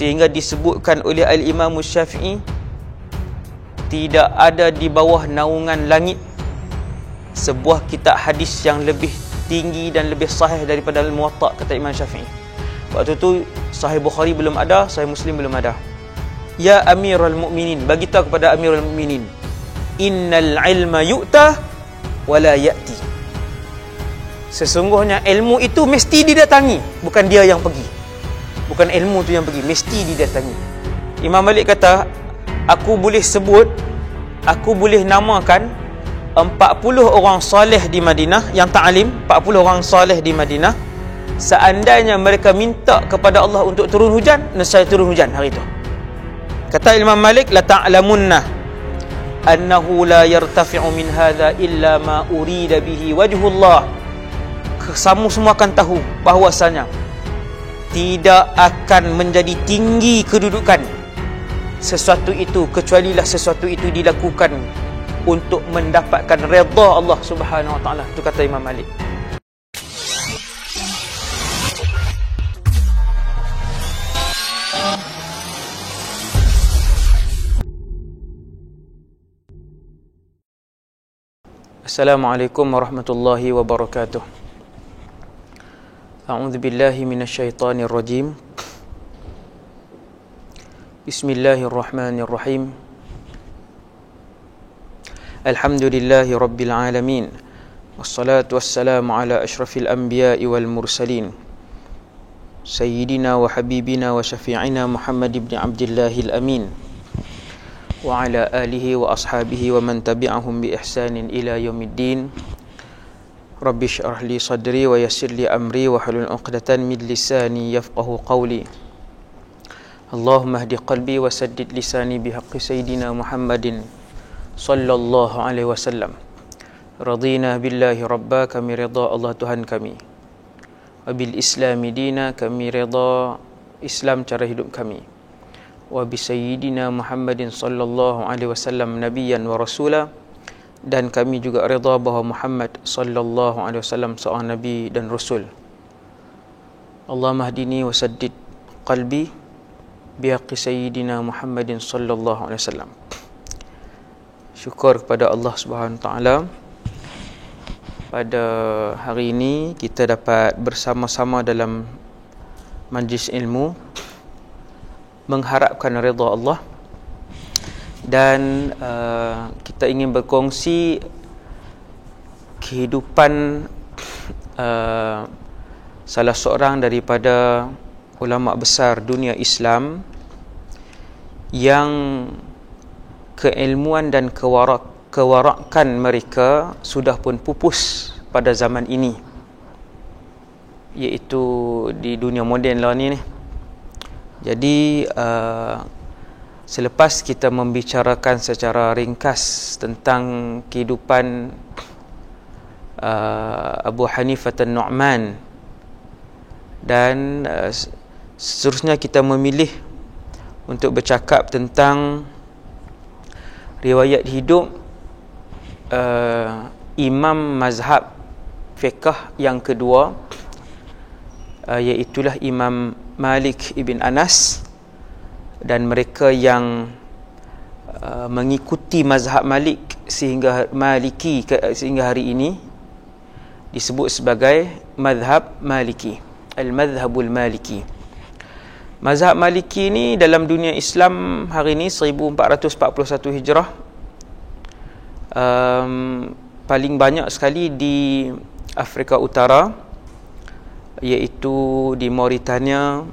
sehingga disebutkan oleh Al-Imam Syafi'i, tidak ada di bawah naungan langit sebuah kitab hadis yang lebih tinggi dan lebih sahih daripada Al-Muwatta, kata Imam Syafi'i. Waktu tu Sahih Bukhari belum ada, Sahih Muslim belum ada. Ya Amirul Mukminin, bagi tahu kepada Amirul Mukminin, innal ilma yu'ta wala ya'ti. Sesungguhnya ilmu itu mesti didatangi, bukan dia yang pergi. Bukan ilmu tu yang pergi, mesti didatangi. Imam Malik kata, aku boleh namakan 40 orang soleh di Madinah yang ta'alim, 40 orang soleh di Madinah. Seandainya mereka minta kepada Allah untuk turun hujan, nescaya turun hujan hari itu. Kata Imam Malik, la ta'lamunna annahu la yartafi'u min hadha illa ma urida bihi wajhullah. Kamu semua akan tahu bahwasanya tidak akan menjadi tinggi kedudukan sesuatu itu kecualilah sesuatu itu dilakukan untuk mendapatkan redha Allah Subhanahu wa taala. Itu kata Imam Malik. Assalamualaikum warahmatullahi wabarakatuh. A'udzu billahi minasyaitonir rajim. Bismillahirrahmanirrahim. Alhamdulillahi rabbil alamin. Wassalatu wassalamu ala asyrafil anbiya'i wal mursalin. Sayyidina wa habibina wa syafi'ina Muhammad ibn Abdillahil amin. Wa ala alihi wa ashabihi wa man tabi'ahum bi ihsanin ila yaumiddin. Rabbi syrah li sadri wa yassir li amri wa halul 'uqdatan min lisani yafqahu qawli. Allahumma hdi qalbi wa saddid lisani bihaqqi sayyidina Muhammadin sallallahu alaihi wasallam. Radina billahi rabba, kami redha Allah Tuhan kami. Wa bil islami dina, kami redha Islam cara hidup kami. Wa bi sayyidina Muhammadin sallallahu alaihi wasallam nabiyyan wa rasula, dan kami juga redha bahawa Muhammad sallallahu alaihi wasallam seorang nabi dan rasul. Allahumma hdini wa saddid qalbi bihaqqi sayyidina Muhammadin sallallahu alaihi wasallam. Syukur kepada Allah Subhanahu wa taala, pada hari ini kita dapat bersama-sama dalam majlis ilmu mengharapkan redha Allah. Dan kita ingin berkongsi kehidupan salah seorang daripada ulama besar dunia Islam yang keilmuan dan kewarakan mereka sudah pun pupus pada zaman ini, iaitu di dunia moden lah ni. Jadi selepas kita membicarakan secara ringkas tentang kehidupan Abu Hanifah An-Nu'man, dan seterusnya kita memilih untuk bercakap tentang riwayat hidup imam mazhab fiqh yang kedua, iaitulah Imam Malik ibn Anas. Dan mereka yang mengikuti mazhab Malik sehingga hari ini disebut sebagai mazhab Maliki, al-mazhabul Maliki. Mazhab Maliki ni dalam dunia Islam hari ini 1441 Hijrah, paling banyak sekali di Afrika Utara, iaitu di Mauritania,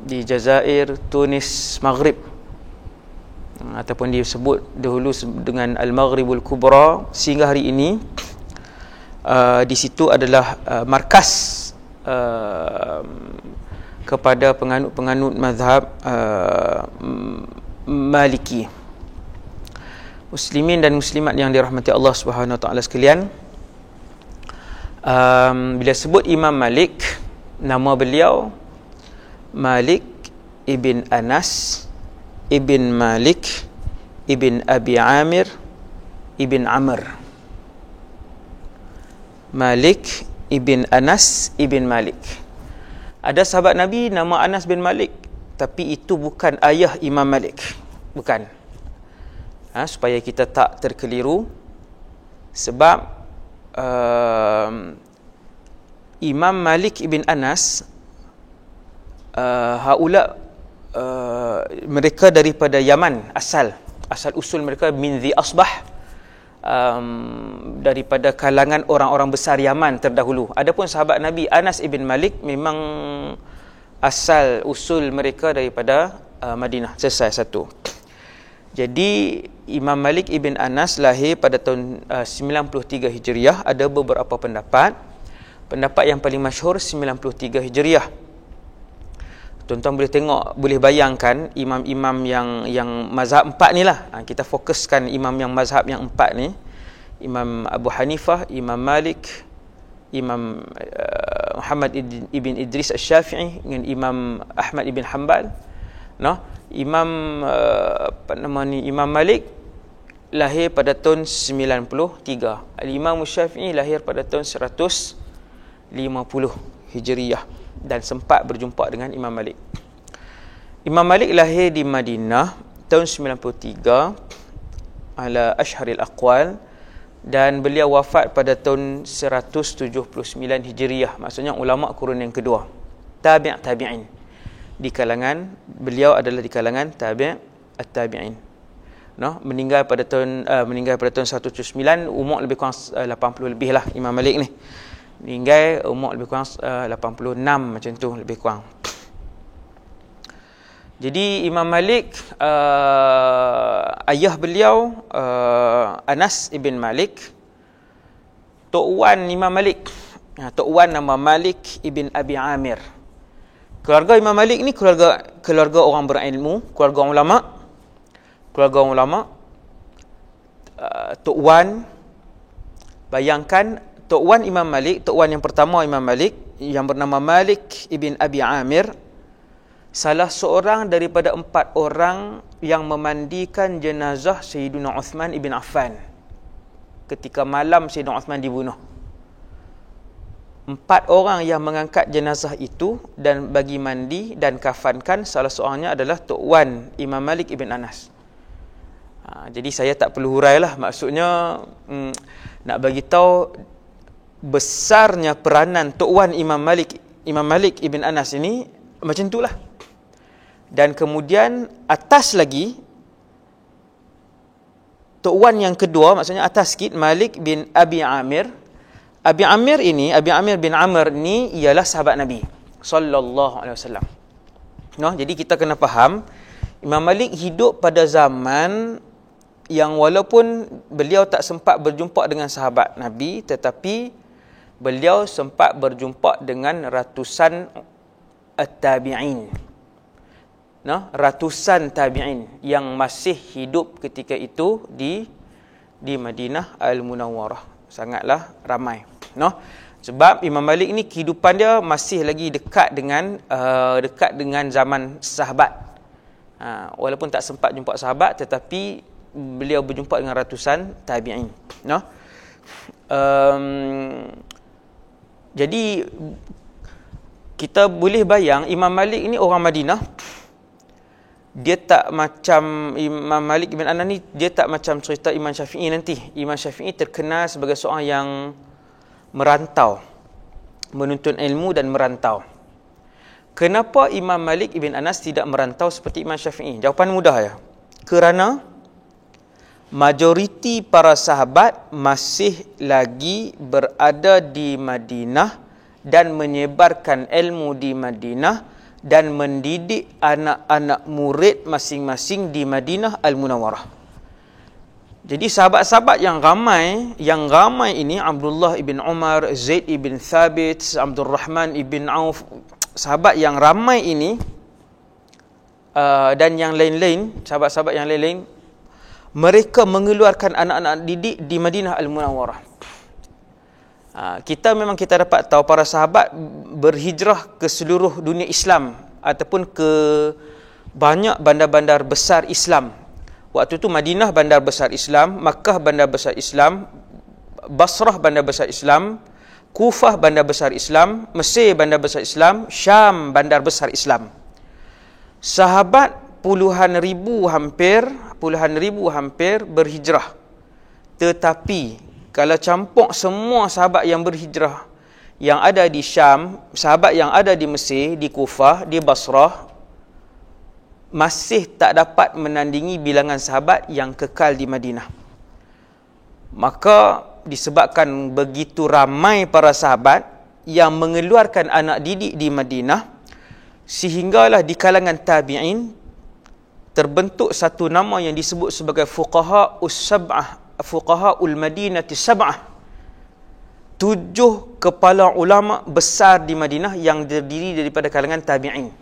di Jazair, Tunis, Maghrib, ataupun disebut dahulu dengan Al-Maghribul Kubra. Sehingga hari ini di situ adalah markas kepada penganut-penganut mazhab Maliki. Muslimin dan muslimat yang dirahmati Allah Subhanahu wa taala sekalian, bila sebut Imam Malik, nama beliau Malik ibn Anas ibn Malik ibn Abi Amir ibn Amr. Malik ibn Anas ibn Malik. Ada sahabat Nabi nama Anas bin Malik, tapi itu bukan ayah Imam Malik. Bukan. Supaya kita tak terkeliru. Sebab Imam Malik ibn Anas mereka daripada Yaman, asal usul mereka min Dhi Asbah, daripada kalangan orang-orang besar Yaman terdahulu. Adapun sahabat Nabi Anas ibn Malik memang asal usul mereka daripada Madinah. Selesai satu. Jadi Imam Malik ibn Anas lahir pada tahun 93 Hijriah. Ada beberapa pendapat. Pendapat yang paling masyhur 93 Hijriah. Tuan-tuan boleh tengok, boleh bayangkan imam-imam yang mazhab 4 ni lah. Kita fokuskan imam yang mazhab yang 4 ni. Imam Abu Hanifah, Imam Malik, Imam Muhammad ibn Idris Asy-Syafi'i dengan Imam Ahmad ibn Hanbal. Imam Imam Malik lahir pada tahun 93. Al-Imam Syafi'i lahir pada tahun 150 Hijriah dan sempat berjumpa dengan Imam Malik. Imam Malik lahir di Madinah tahun 93 ala Ashharil Aqwal, dan beliau wafat pada tahun 179 Hijriah. Maksudnya ulama kurun yang kedua, tabi'in. Di kalangan beliau adalah di kalangan at-tabi'in. Meninggal pada tahun 179, umur lebih kurang 80 lebih lah Imam Malik ni. Meninggal umur lebih kurang 86 macam tu lebih kurang. Jadi Imam Malik, ayah beliau Anas ibn Malik, Tok Wan Imam Malik. Tok Wan nama Malik ibn Abi Amir. Keluarga Imam Malik ni keluarga orang berilmu, keluarga ulama. Tok Wan, bayangkan Tok Wan Imam Malik, Tok Wan yang pertama Imam Malik yang bernama Malik ibn Abi Amir, salah seorang daripada 4 orang yang memandikan jenazah Sayyidina Uthman ibn Affan ketika malam Sayyidina Uthman dibunuh. 4 orang yang mengangkat jenazah itu dan bagi mandi dan kafankan, salah seorangnya adalah Tok Wan Imam Malik ibn Anas. Jadi saya tak perlu hurailah, maksudnya nak bagi tahu besarnya peranan Tok Wan Imam Malik ibn Anas ini macam itulah. Dan kemudian atas lagi Tok Wan yang kedua, maksudnya atas sikit, Malik bin Abi Amir. Abi Amir bin Amr ni ialah sahabat Nabi sallallahu alaihi wasallam. Jadi kita kena faham Imam Malik hidup pada zaman yang walaupun beliau tak sempat berjumpa dengan sahabat Nabi, tetapi beliau sempat berjumpa dengan ratusan at-tabi'in. Ratusan tabi'in yang masih hidup ketika itu di Madinah Al-Munawwarah. Sangatlah ramai. Sebab Imam Malik ni kehidupan dia masih lagi dekat dengan zaman sahabat. Walaupun tak sempat jumpa sahabat, tetapi beliau berjumpa dengan ratusan tabi'in. Jadi kita boleh bayang Imam Malik ni orang Madinah. Dia tak macam Imam Malik bin Anas ni, dia tak macam cerita Imam Syafi'i nanti. Imam Syafi'i terkenal sebagai seorang yang merantau, menuntut ilmu dan merantau. Kenapa Imam Malik bin Anas tidak merantau seperti Imam Syafi'i? Jawapan mudah ya. Kerana majoriti para sahabat masih lagi berada di Madinah dan menyebarkan ilmu di Madinah dan mendidik anak-anak murid masing-masing di Madinah Al-Munawwarah. Jadi sahabat-sahabat yang ramai ini, Abdullah ibn Umar, Zaid ibn Thabit, Abdul Rahman ibn Auf, sahabat yang ramai ini dan yang lain-lain, sahabat-sahabat yang lain-lain, mereka mengeluarkan anak-anak didik di Madinah Al-Munawwarah. Kita dapat tahu para sahabat berhijrah ke seluruh dunia Islam ataupun ke banyak bandar-bandar besar Islam. Waktu itu Madinah bandar besar Islam, Makkah bandar besar Islam, Basrah bandar besar Islam, Kufah bandar besar Islam, Mesir bandar besar Islam, Syam bandar besar Islam. sahabat puluhan ribu hampir berhijrah. Tetapi kalau campur semua sahabat yang berhijrah yang ada di Syam, sahabat yang ada di Mesir, di Kufah, di Basrah, masih tak dapat menandingi bilangan sahabat yang kekal di Madinah. Maka disebabkan begitu ramai para sahabat yang mengeluarkan anak didik di Madinah, sehinggalah di kalangan tabi'in terbentuk satu nama yang disebut sebagai fuqaha'ul Madinati sab'ah. 7 kepala ulama besar di Madinah yang terdiri daripada kalangan tabi'in.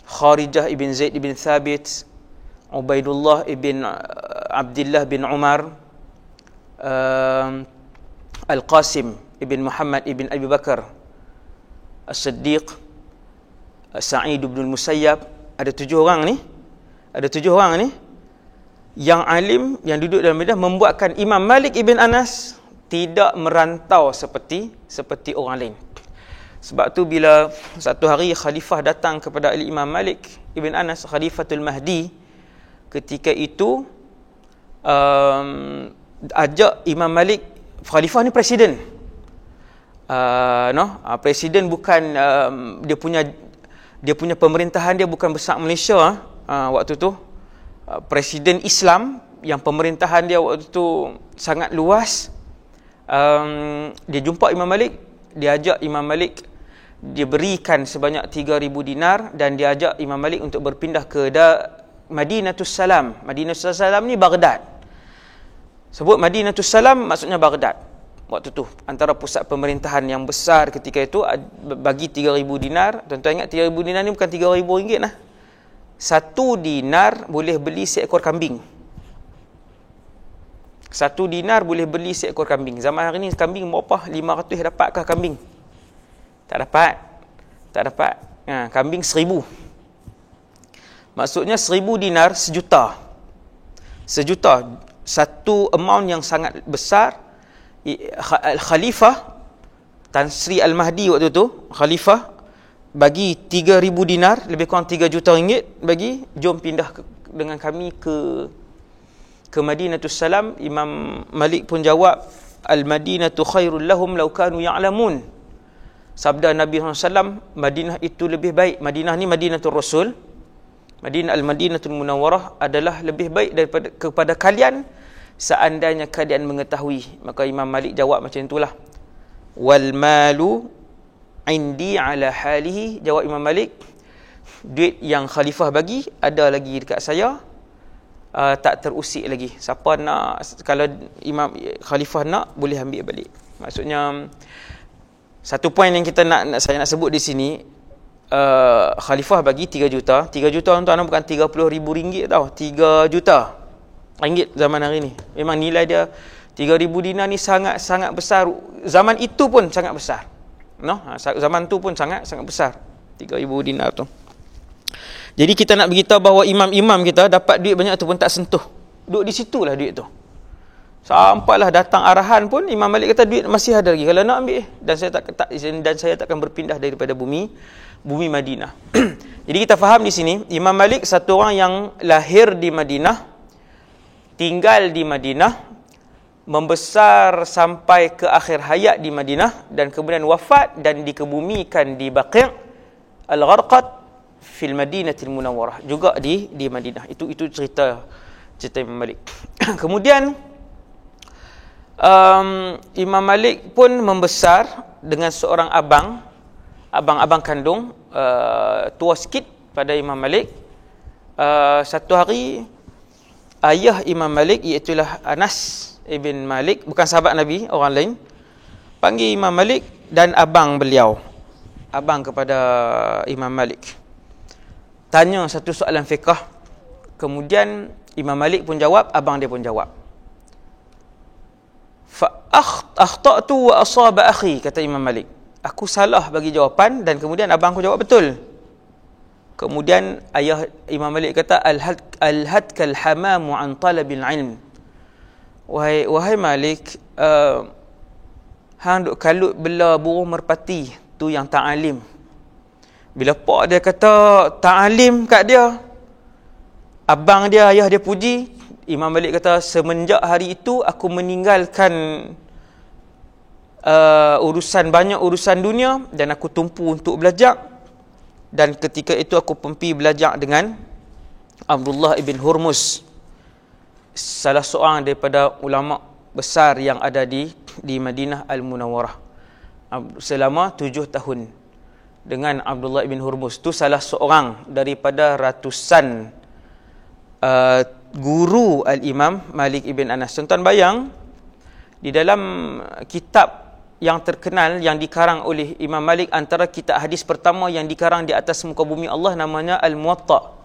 Kharijah ibn Zaid ibn Thabit, Ubaidullah ibn Abdullah bin Umar, Al-Qasim ibn Muhammad ibn Abi Bakar, As-Siddiq, Sa'id ibn Musayyab. Ada 7 orang ni. Yang alim, yang duduk dalam Madinah, membuatkan Imam Malik ibn Anas tidak merantau seperti orang lain. Sebab tu bila satu hari khalifah datang kepada Imam Malik ibn Anas, Khalifatul Mahdi, ketika itu ajak Imam Malik, khalifah ni presiden. Presiden bukan dia punya pemerintahan dia bukan besar Malaysia waktu tu. Presiden Islam yang pemerintahan dia waktu tu sangat luas. Dia jumpa Imam Malik, dia ajak Imam Malik, dia berikan sebanyak 3,000 dinar dan dia ajak Imam Malik untuk berpindah ke Madinatus Salam. Madinatus Salam ni Baghdad. Sebut Madinatus Salam maksudnya Baghdad. Waktu tu antara pusat pemerintahan yang besar ketika itu, bagi 3,000 dinar. Tuan-tuan ingat 3,000 dinar ni bukan 3,000 ringgit lah. 1 dinar boleh beli seekor kambing. 1 dinar boleh beli seekor kambing. Zaman hari ni kambing berapa? 500 dapatkah kambing? Tak dapat. Kambing 1,000. Maksudnya 1,000 dinar sejuta. Satu amount yang sangat besar. Khalifah Tan Sri Al-Mahdi waktu tu, khalifah bagi 3,000 dinar, lebih kurang 3 juta ringgit, bagi jom pindah dengan kami ke Madinatus Salam. Imam Malik pun jawab, Al-Madinatu khairul lahum law kanu ya'lamun. Sabda Nabi SAW, Madinah itu lebih baik. Madinah ni Madinatul Rasul, Al-Madinatul Munawwarah adalah lebih baik daripada kepada kalian seandainya kalian mengetahui. Maka Imam Malik jawab macam itulah. Wal malu indi ala halihi. Jawab Imam Malik, duit yang khalifah bagi ada lagi dekat saya, tak terusik lagi. Siapa nak, kalau Imam Khalifah nak, boleh ambil balik. Maksudnya satu poin yang saya nak sebut di sini, Khalifah bagi 3 juta. 3 juta tuan-tuan bukan 30,000 ringgit tau. 3 juta ringgit zaman hari ni. Memang nilai dia 3,000 dinar ni sangat besar. Zaman itu pun sangat besar. Zaman tu pun sangat besar. 3,000 dinar tu. Jadi kita nak beritahu bahawa imam-imam kita dapat duit banyak tu pun tak sentuh. Duduk di situlah duit tu. Sampailah datang arahan pun Imam Malik kata duit masih ada lagi, kalau nak ambil. Dan saya takkan berpindah daripada bumi Madinah. Jadi kita faham di sini Imam Malik satu orang yang lahir di Madinah, tinggal di Madinah, membesar sampai ke akhir hayat di Madinah, dan kemudian wafat dan dikebumikan di Baqi' Al-Gharqad fil Madinatil Munawwarah, juga di Madinah. Itu cerita Imam Malik. Kemudian Imam Malik pun membesar dengan seorang abang kandung, tua sikit pada Imam Malik. Satu hari ayah Imam Malik, iaitulah Anas ibn Malik, bukan sahabat Nabi, orang lain, panggil Imam Malik dan abang beliau, abang kepada Imam Malik, tanya satu soalan fiqh. Kemudian Imam Malik pun jawab, abang dia pun jawab. Fa akhta'tu wa asaba akhi, kata Imam Malik, aku salah bagi jawapan dan kemudian abang aku jawab betul. Kemudian ayah Imam Malik kata, alhadkal hamamu an talabil ilm. Wahai Malik, hang duk kalut bela burung merpati tu yang tak alim. Bila pak dia kata ta'alim kat dia, abang dia, ayah dia puji, Imam Malik kata, semenjak hari itu aku meninggalkan banyak urusan dunia dan aku tumpu untuk belajar. Dan ketika itu aku pergi belajar dengan Abdullah ibn Hurmuz, salah seorang daripada ulama besar yang ada di Madinah Al-Munawwarah, selama 7 tahun dengan Abdullah ibn Hurmuz. Tu salah seorang daripada ratusan guru Al-Imam Malik ibn Anas. Tuan-tuan bayang, di dalam kitab yang terkenal yang dikarang oleh Imam Malik, antara kitab hadis pertama yang dikarang di atas muka bumi Allah namanya Al-Muwatta.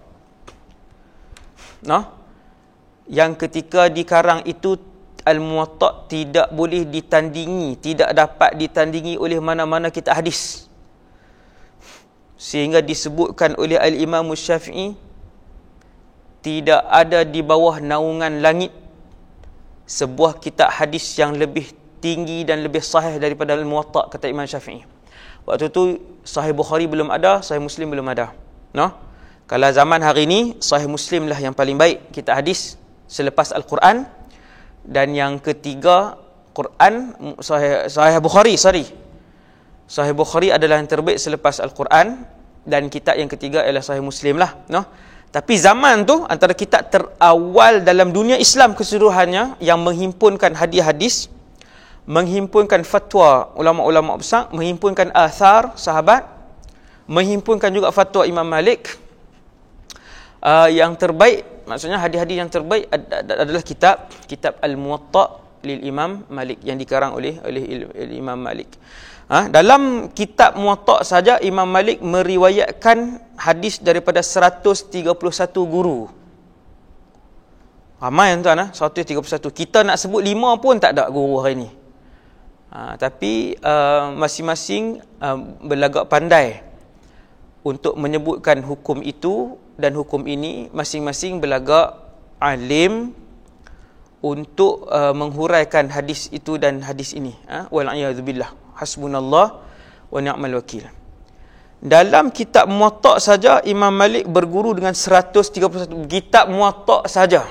Yang ketika dikarang itu, Al-Muwatta tidak boleh ditandingi, tidak dapat ditandingi oleh mana-mana kitab hadis, sehingga disebutkan oleh Al-Imam Syafi'i, tidak ada di bawah naungan langit sebuah kitab hadis yang lebih tinggi dan lebih sahih daripada Al-Muwatta, kata Imam Syafi'i. Waktu tu Sahih Bukhari belum ada, Sahih Muslim belum ada. Kalau zaman hari ini, Sahih Muslim lah yang paling baik kitab hadis selepas Al-Quran. Dan yang ketiga, Quran, Sahih Bukhari, Sahih Bukhari adalah yang terbaik selepas Al-Quran. Dan kitab yang ketiga ialah Sahih Muslim lah. Tapi zaman tu, antara kitab terawal dalam dunia Islam keseluruhannya yang menghimpunkan hadis-hadis, menghimpunkan fatwa ulama-ulama besar, menghimpunkan athar sahabat, menghimpunkan juga fatwa Imam Malik. Yang terbaik, maksudnya hadis-hadis yang terbaik adalah kitab Al-Muwatta lil Imam Malik yang dikarang oleh Imam Malik. Dalam kitab Muwatta saja Imam Malik meriwayatkan hadis daripada 131 guru. Ramai tuan, 131. Kita nak sebut 5 pun tak ada guru hari ni. Tapi masing-masing berlagak pandai untuk menyebutkan hukum itu dan hukum ini. Masing-masing berlagak alim untuk menghuraikan hadis itu dan hadis ini. Wal'iyadzubillah. Hasbunallah wa ni'mal wakil. Dalam kitab Muwatta saja Imam Malik berguru dengan 131 kitab Muwatta saja.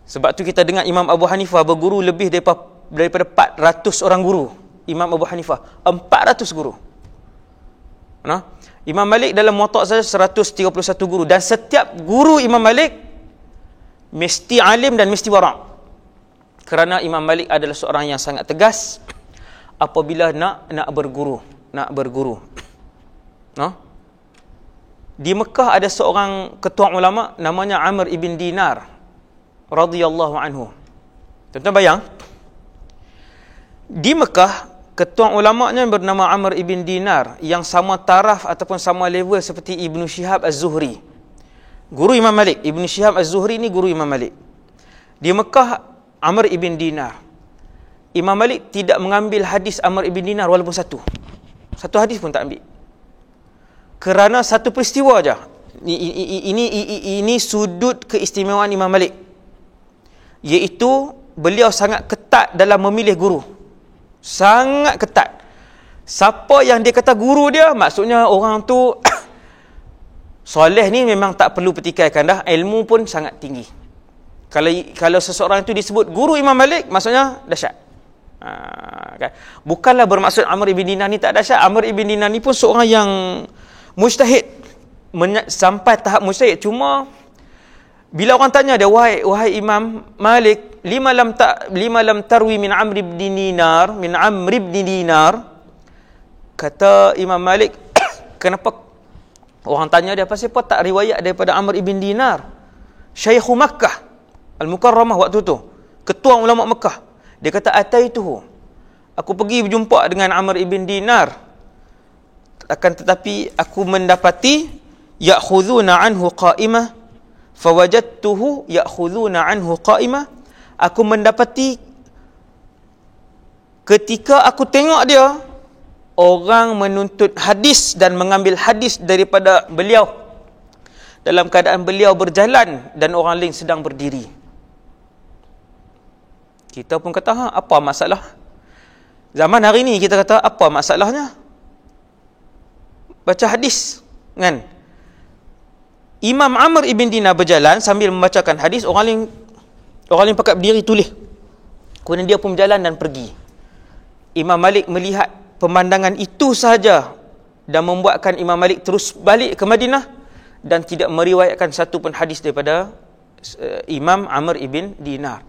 Sebab tu kita dengar Imam Abu Hanifah berguru lebih daripada 400 orang guru. Imam Abu Hanifah 400 guru. Imam Malik dalam Muwatta saja 131 guru, dan setiap guru Imam Malik mesti alim dan mesti wara'. Kerana Imam Malik adalah seorang yang sangat tegas apabila nak berguru. Di Mekah ada seorang ketua ulama namanya Amr ibn Dinar radhiyallahu anhu. Tuan-tuan bayang, di Mekah ketua ulamanya bernama Amr ibn Dinar yang sama taraf ataupun sama level seperti Ibnu Syihab Az-Zuhri, guru Imam Malik. Ibnu Syihab Az-Zuhri ni guru Imam Malik. Di Mekah Amr ibn Dinar, Imam Malik tidak mengambil hadis Amr ibn Dinar walaupun satu hadis pun tak ambil. Kerana satu peristiwa aja. Ini sudut keistimewaan Imam Malik, iaitu beliau sangat ketat dalam memilih guru. Sangat ketat. Siapa yang dia kata guru dia, maksudnya orang tu soleh ni memang tak perlu petikaikan dah, ilmu pun sangat tinggi. Kalau seseorang itu disebut guru Imam Malik, maksudnya dahsyat. Bukanlah bermaksud Amr ibn Dinar ni tak dahsyat. Amr ibn Dinar ni pun seorang yang mujtahid, sampai tahap mujtahid. Cuma bila orang tanya dia, wahai Imam Malik, lima lam tarwi min Amr ibn Dinar, kata Imam Malik, kenapa orang tanya dia, pasal apa tak riwayat daripada Amr ibn Dinar, Syaikhu Makkah Al-Mukarramah waktu tu, ketua ulama Mekah. Dia kata, ataituhu, aku pergi berjumpa dengan Amr ibn Dinar, akan tetapi aku mendapati ya'khudhuna anhu qa'imah, fawajadtuhu ya'khudhuna anhu qa'imah. Aku mendapati ketika aku tengok dia, orang menuntut hadis dan mengambil hadis daripada beliau dalam keadaan beliau berjalan dan orang lain sedang berdiri. Kita pun kata, apa masalah? Zaman hari ni kita kata, apa masalahnya? baca hadis, kan? Imam Amr ibn Dinar berjalan sambil membacakan hadis, orang lain pakat berdiri tulis. Kemudian dia pun berjalan dan pergi. Imam Malik melihat pemandangan itu sahaja dan membuatkan Imam Malik terus balik ke Madinah dan tidak meriwayatkan satu pun hadis daripada Imam Amr ibn Dinar.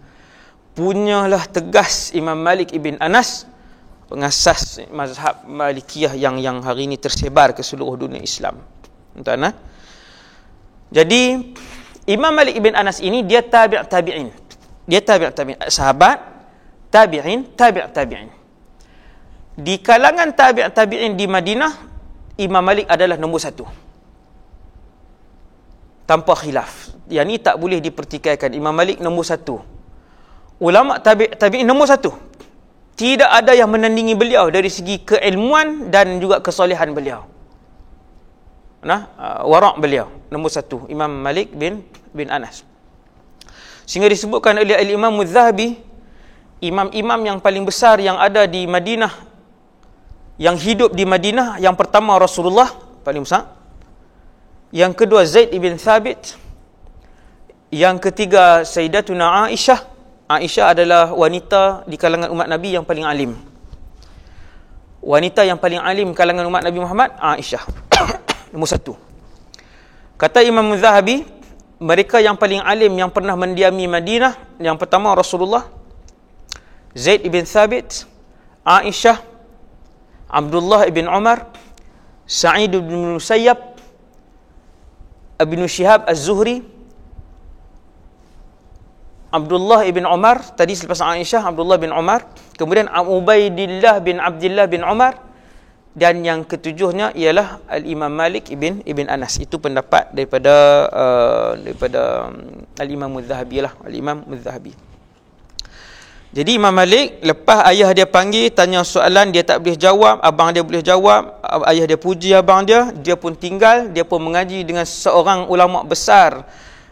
Punyalah tegas Imam Malik ibn Anas, pengasas mazhab Malikiyah yang hari ini tersebar ke seluruh dunia Islam. Tuan-tuan, jadi Imam Malik ibn Anas ini dia tabi'in. Dia tabi'in, sahabat, tabi'in. Di kalangan tabi'in di Madinah, Imam Malik adalah nombor satu, tanpa khilaf. Yang ni tak boleh dipertikaikan. Imam Malik nombor satu. Ulama tabi'in nombor satu. Tidak ada yang menandingi beliau dari segi keilmuan dan juga kesolehan beliau. Wara' beliau nombor satu, Imam Malik bin Anas. Sehingga disebutkan oleh Al-Imam Az-Zahabi, imam-imam yang paling besar yang ada di Madinah, yang hidup di Madinah, yang pertama Rasulullah paling besar, yang kedua Zaid ibn Thabit, yang ketiga Sayyidatuna Aisyah. Aisyah adalah wanita di kalangan umat Nabi yang paling alim. Wanita yang paling alim kalangan umat Nabi Muhammad, Aisyah. Nombor satu. Kata Imam Az-Zahabi, mereka yang paling alim yang pernah mendiami Madinah, yang pertama Rasulullah, Zaid ibn Thabit, Aisyah, Abdullah ibn Umar, Sa'id ibn Musayyab, Ibn Shihab Az-Zuhri, Abdullah ibn Umar, tadi selepas Aisyah, Abdullah bin Umar, kemudian Ubaidillah bin Abdullah bin Umar, dan yang ketujuhnya ialah Al-Imam Malik ibn Anas. Itu pendapat daripada Al-Imam Az-Zahabi lah, Al-Imam Az-Zahabi. Jadi Imam Malik, lepas ayah dia panggil, tanya soalan, dia tak boleh jawab, abang dia boleh jawab, ayah dia puji abang dia pun tinggal, dia pun mengaji dengan seorang ulama besar.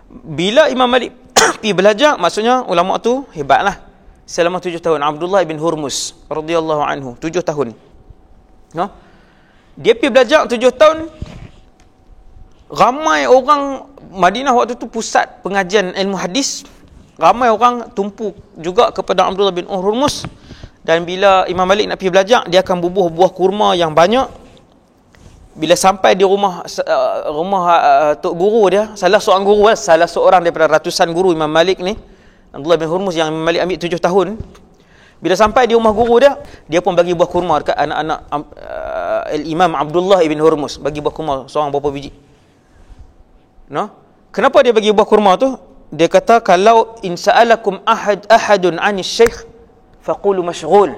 Bila Imam Malik pergi belajar, maksudnya ulama tu hebatlah. Selama 7 tahun, Abdullah bin Hurmus radhiyallahu anhu, 7 tahun. Dia pergi belajar 7 tahun. Ramai orang Madinah waktu tu pusat pengajian ilmu hadis. Ramai orang tumpu juga kepada Abdullah bin Hurmus. Dan bila Imam Malik nak pergi belajar, dia akan bubuh buah kurma yang banyak. Bila sampai di rumah tok guru dia, salah seorang daripada ratusan guru Imam Malik ni, Abdullah bin Hurmus yang Imam Malik ambil 7 tahun. Bila sampai di rumah guru dia pun bagi buah kurma dekat anak-anak Imam Abdullah ibn Hurmus. Bagi buah kurma seorang berapa biji. Kenapa dia bagi buah kurma tu? Dia kata, kalau insa'alakum ahadun anis syekh faqulu mashghul.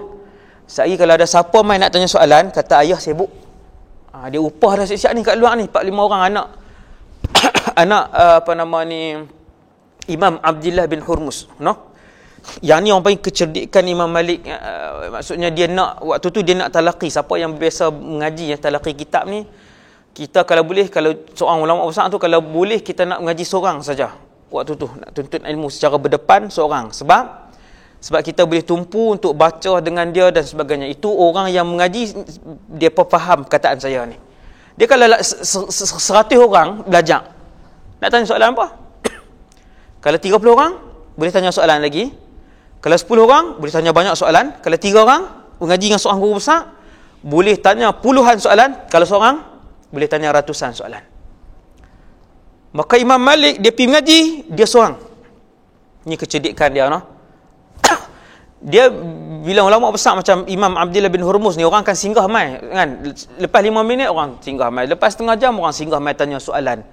Saya kalau ada siapa main nak tanya soalan, kata ayah sibuk. Dia upah dah siap-siap ni kat luar ni, 4-5 orang anak Imam Abdullah bin Hurmus, Yang ni orang panggil kecerdikan Imam Malik. Maksudnya dia nak, waktu tu dia nak talaqi. Siapa yang biasa mengaji, yang talaqi kitab ni, kita kalau boleh, kalau seorang ulama besar tu, kalau boleh kita nak mengaji seorang saja. Waktu tu nak tuntut ilmu secara berdepan seorang. Sebab kita boleh tumpu untuk baca dengan dia dan sebagainya. Itu orang yang mengaji, dia faham perkataan saya ni. Dia kalau 100 orang belajar, nak tanya soalan apa? Kalau 30 orang, boleh tanya soalan lagi. Kalau 10 orang, boleh tanya banyak soalan. Kalau 3 orang, mengaji dengan seorang guru besar, boleh tanya puluhan soalan. Kalau seorang, boleh tanya ratusan soalan. Maka Imam Malik, dia pergi mengaji, dia seorang. Ini kecerdikan dia, Dia, bila ulama besar macam Imam Abdullah bin Hurmus ni, orang akan singgah mai, kan? Lepas 5 minit, orang singgah mai. Lepas setengah jam, orang singgah mai tanya soalan.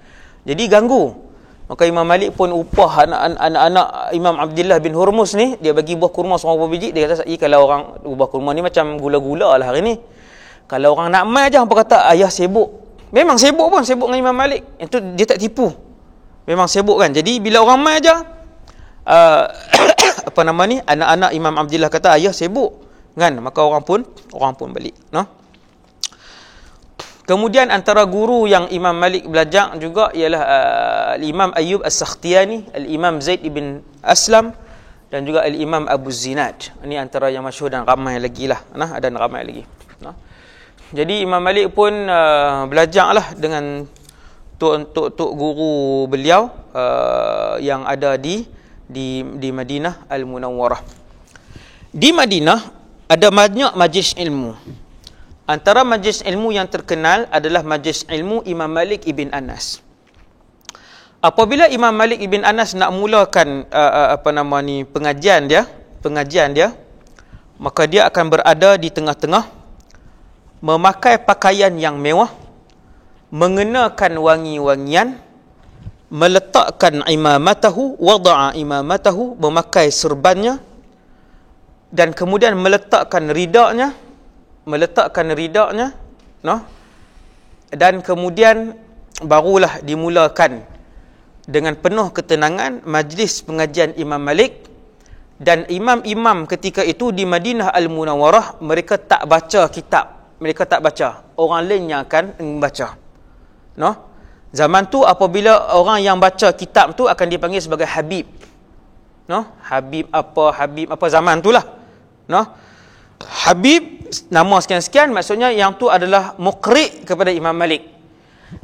Jadi ganggu. Maka Imam Malik pun upah anak-anak Imam Abdullah bin Hurmus ni, dia bagi buah kurma seorang berapa biji. Dia kata, kalau orang buah kurma ni macam gula-gula lah hari ni. Kalau orang nak mai je, hampa kata ayah sibuk. Memang sibuk pun, sibuk dengan Imam Malik. Itu dia tak tipu. Memang sibuk kan. Jadi bila orang mai je, anak-anak Imam Abdullah kata ayah sibuk, kan? Maka orang pun balik, Kemudian antara guru yang Imam Malik belajar juga ialah Al-Imam Ayyub As-Sakhtiyani, Al-Imam Zaid ibn Aslam, dan juga Al-Imam Abu Zinad. Ini antara yang masyhur dan ramai lagi lah, dan ramai lagi. Jadi Imam Malik pun belajarlah dengan tok guru beliau yang ada di Madinah Al-Munawwarah. Di Madinah ada banyak majlis ilmu. Antara majlis ilmu yang terkenal adalah majlis ilmu Imam Malik ibn Anas. Apabila Imam Malik ibn Anas nak mulakan pengajian dia, maka dia akan berada di tengah-tengah, memakai pakaian yang mewah, mengenakan wangi-wangian, meletakkan imamatahu, wada'a imamatahu, memakai serbannya, dan kemudian meletakkan ridaknya, dan kemudian barulah dimulakan dengan penuh ketenangan majlis pengajian Imam Malik. Dan imam-imam ketika itu di Madinah Al-Munawwarah, mereka tak baca kitab, mereka tak baca, orang lain yang akan membaca. Zaman tu apabila orang yang baca kitab tu akan dipanggil sebagai habib. Habib apa zaman tu lah. Habib, nama sekian-sekian, maksudnya yang tu adalah muqri' kepada Imam Malik.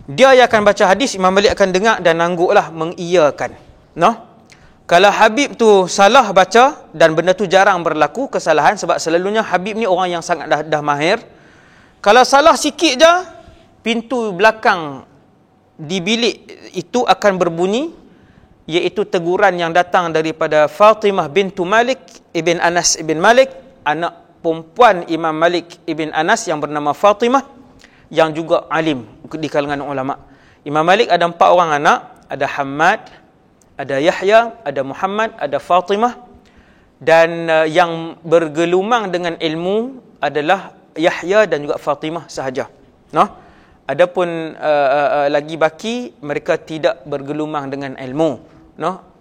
Dia yang akan baca hadis, Imam Malik akan dengar dan nangguklah mengiyakan. Kalau Habib tu salah baca, dan benda tu jarang berlaku kesalahan, sebab selalunya Habib ni orang yang sangat dah mahir. Kalau salah sikit je, pintu belakang di bilik itu akan berbunyi, iaitu teguran yang datang daripada Fatimah bintu Malik ibn Anas ibn Malik, anak perempuan Imam Malik ibn Anas yang bernama Fatimah, yang juga alim di kalangan ulama. Imam Malik ada 4 orang anak, ada Hamad, ada Yahya, ada Muhammad, ada Fatimah, dan yang bergelumang dengan ilmu adalah Yahya dan juga Fatimah sahaja. Adapun lagi baki, mereka tidak bergelumang dengan ilmu.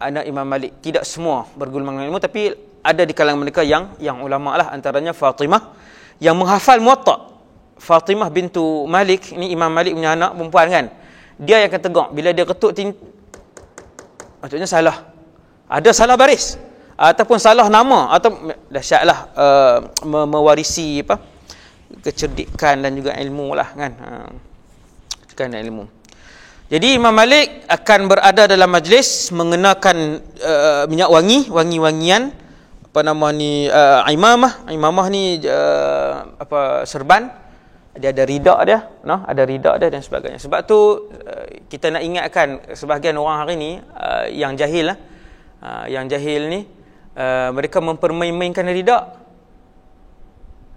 Anak Imam Malik tidak semua bergelumang dengan ilmu, tapi ada di kalangan mereka yang ulama lah, antaranya Fatimah yang menghafal Muwatta. Fatimah bintu Malik, ini Imam Malik punya anak perempuan kan. Dia yang akan tegak bila dia ketuk maksudnya salah. Ada salah baris ataupun salah nama, atau dahsyatlah mewarisi kecerdikan dan juga ilmu lah kan. Kan ilmu. Jadi Imam Malik akan berada dalam majlis mengenakan minyak wangi-wangian, imamah ni serban, dia ada ridak dia, ada ridak dia dan sebagainya. Sebab tu kita nak ingatkan sebahagian orang hari ni yang jahil ni, mereka mempermain-mainkan ridak.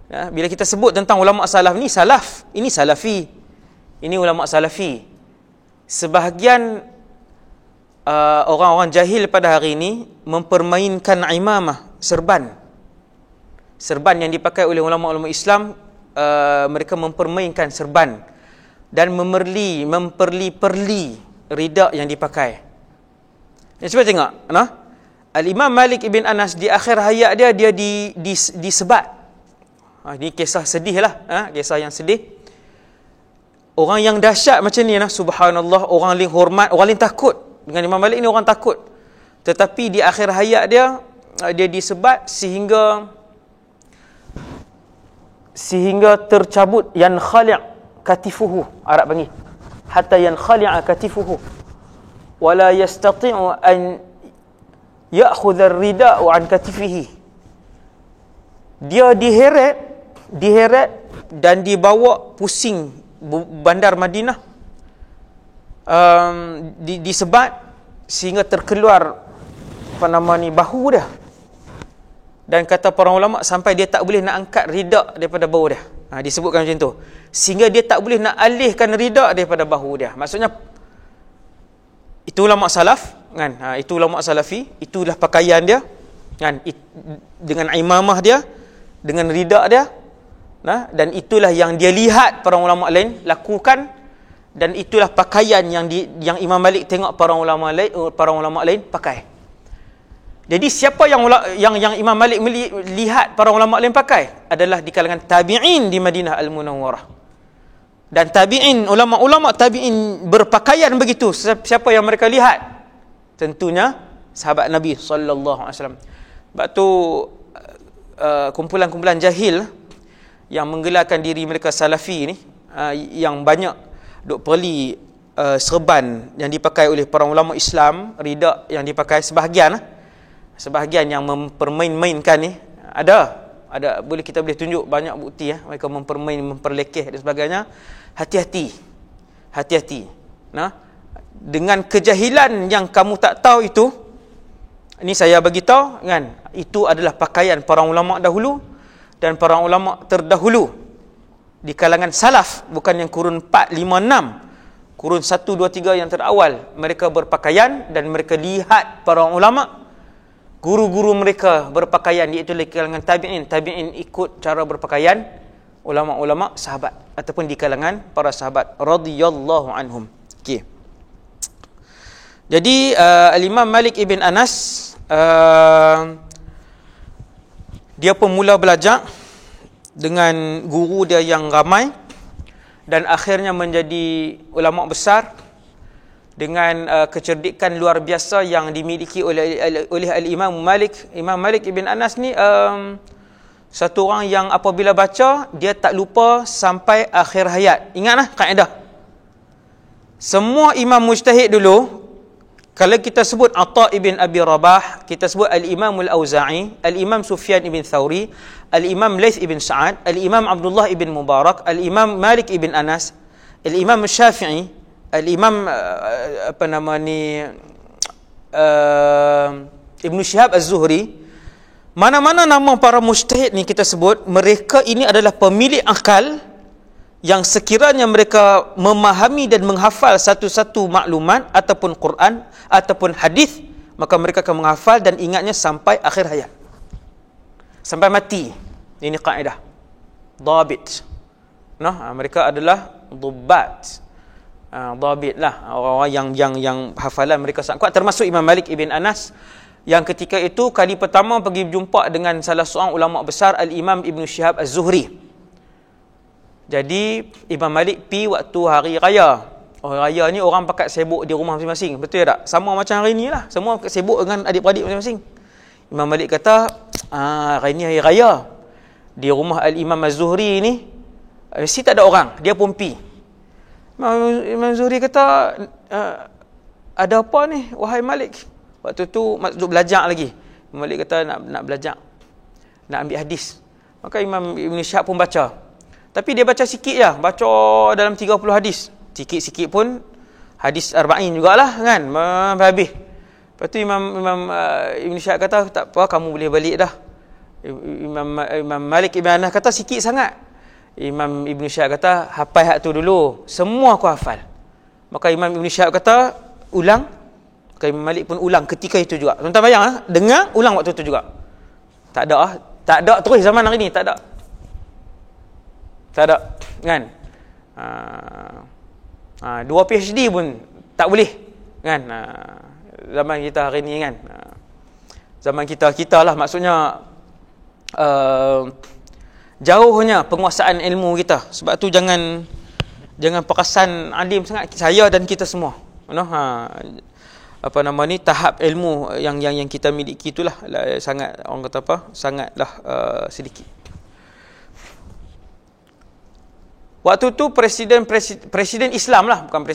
Bila kita sebut tentang ulama salaf ni, ini salafi, ini ulama salafi. Sebahagian orang-orang jahil pada hari ini mempermainkan imamah, serban yang dipakai oleh ulama-ulama Islam. Mereka mempermainkan serban dan memperli-perli ridak yang dipakai. Cuba tengok, Al-Imam Malik ibn Anas di akhir hayat dia disebat. Ini kisah sedih lah, kisah yang sedih. Orang yang dahsyat macam ni, subhanallah, orang lain hormat, orang lain takut dengan Imam Malik ni, orang takut. Tetapi di akhir hayat dia disebat sehingga tercabut yankhali' katifuhu, Arab panggil, hatta yankhali'a katifuhu wala yastati'u an ya'khudha ar-rida'u an katifihi. Dia diheret dan dibawa pusing bandar Madinah, disebat sehingga terkeluar bahu dia. Dan kata para ulama, sampai dia tak boleh nak angkat ridak daripada bahu dia. Disebutkan macam tu. Sehingga dia tak boleh nak alihkan ridak daripada bahu dia. Maksudnya itu ulama salaf kan. Itu ulama salafi, itulah pakaian dia kan, dengan imamah dia, dengan ridak dia. Dan itulah yang dia lihat para ulama lain lakukan, dan itulah pakaian yang Imam Malik tengok para ulama lain pakai. Jadi siapa yang Imam Malik melihat para ulama lain pakai adalah di kalangan tabi'in di Madinah Al-Munawwarah. Dan tabi'in, ulama-ulama tabi'in berpakaian begitu. Siapa yang mereka lihat? Tentunya sahabat Nabi sallallahu alaihi wasallam. Sebab tu kumpulan-kumpulan jahil yang menggelarkan diri mereka salafi ni, yang banyak duk perli serban yang dipakai oleh para ulama Islam, rida yang dipakai sebahagian yang mempermain-mainkan ni, ada kita boleh tunjuk banyak bukti mereka memperlekeh dan sebagainya. Hati-hati. Dengan kejahilan yang kamu tak tahu itu, ini saya bagi tahu kan, itu adalah pakaian para ulama dahulu dan para ulama terdahulu di kalangan salaf, bukan yang kurun 4, 5, 6, kurun 1, 2, 3 yang terawal. Mereka berpakaian dan mereka lihat para ulama, guru-guru mereka berpakaian, iaitu di kalangan tabi'in ikut cara berpakaian ulama-ulama sahabat ataupun di kalangan para sahabat radhiyallahu anhum. Okey. Jadi Al-Imam Malik ibn Anas dia pun mula belajar dengan guru dia yang ramai dan akhirnya menjadi ulama besar dengan kecerdikan luar biasa yang dimiliki oleh Al-Imam Malik. Imam Malik ibn Anas ni satu orang yang apabila baca dia tak lupa sampai akhir hayat. Ingatlah kaedah. Semua imam mujtahid dulu, kalau kita sebut Atha ibn Abi Rabah, kita sebut Al-Imam Al-Auza'i, Al-Imam Sufyan ibn Thawri, Al-Imam Laith ibn Sa'ad, Al-Imam Abdullah ibn Mubarak, Al-Imam Malik ibn Anas, Al-Imam Syafi'i, Al-Imam Ibn Shihab Az-Zuhri, mana-mana nama para mujtahid ni kita sebut, mereka ini adalah pemilik akal yang sekiranya mereka memahami dan menghafal satu-satu maklumat ataupun Quran ataupun hadis, maka mereka akan menghafal dan ingatnya sampai akhir hayat, sampai mati. Ini kaedah dhabit. Mereka adalah dhubbat, dhabit lah, orang yang hafalan mereka sangat kuat, termasuk Imam Malik ibn Anas yang ketika itu kali pertama pergi berjumpa dengan salah seorang ulama besar, Al-Imam Ibn Shihab Az-Zuhri. Jadi Imam Malik pi waktu hari raya. Hari raya ni orang pakat sibuk di rumah masing-masing, betul tak? Sama macam hari ni lah, semua pakat sibuk dengan adik-beradik masing-masing. Imam Malik kata, hari ni hari raya, di rumah Al-Imam Az-Zuhri ni mesti tak ada orang, dia pun pi. Imam Zuhri kata, ada apa ni wahai Malik? Waktu tu duk belajar lagi. Imam Malik kata nak belajar, nak ambil hadis. Maka Imam Ibn Shihab pun baca. Tapi dia baca sikit je, baca dalam 30 hadis. Sikit-sikit pun hadis arba'in jugalah kan, habis. Lepas tu Imam Ibn Shihab kata, tak apa, kamu boleh balik dah. Imam Malik Ibn Anas kata, sikit sangat. Imam Ibn Shihab kata, hafal hak tu dulu, semua aku hafal. Maka Imam Ibn Shihab kata, ulang. Maka Imam Malik pun ulang ketika itu juga. Tuan-tuan bayang, dengar, ulang waktu itu juga. Tak ada terus zaman hari ni, tak ada kan. Dua PhD pun tak boleh kan. Zaman kita hari ni kan, zaman kita lah, maksudnya jauhnya penguasaan ilmu kita. Sebab tu jangan perasan alim sangat, saya dan kita semua. Tahap ilmu yang kita miliki itulah sangat, orang kata apa, sangatlah sedikit. Waktu tu presiden Islam lah, bukan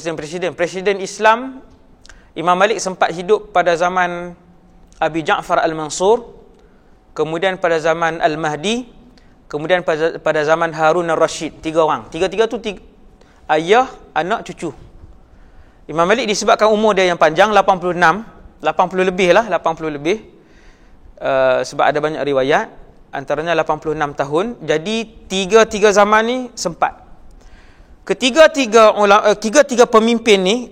presiden Islam, Imam Malik sempat hidup pada zaman Abi Ja'far Al-Mansur, kemudian pada zaman Al-Mahdi, kemudian pada zaman Harun Al-Rashid. 3 orang. Tiga-tiga tu ayah, anak, cucu. Imam Malik disebabkan umur dia yang panjang, 80 lebih. Sebab ada banyak riwayat, antaranya 86 tahun. Jadi tiga zaman ni sempat. Ketiga pemimpin ni,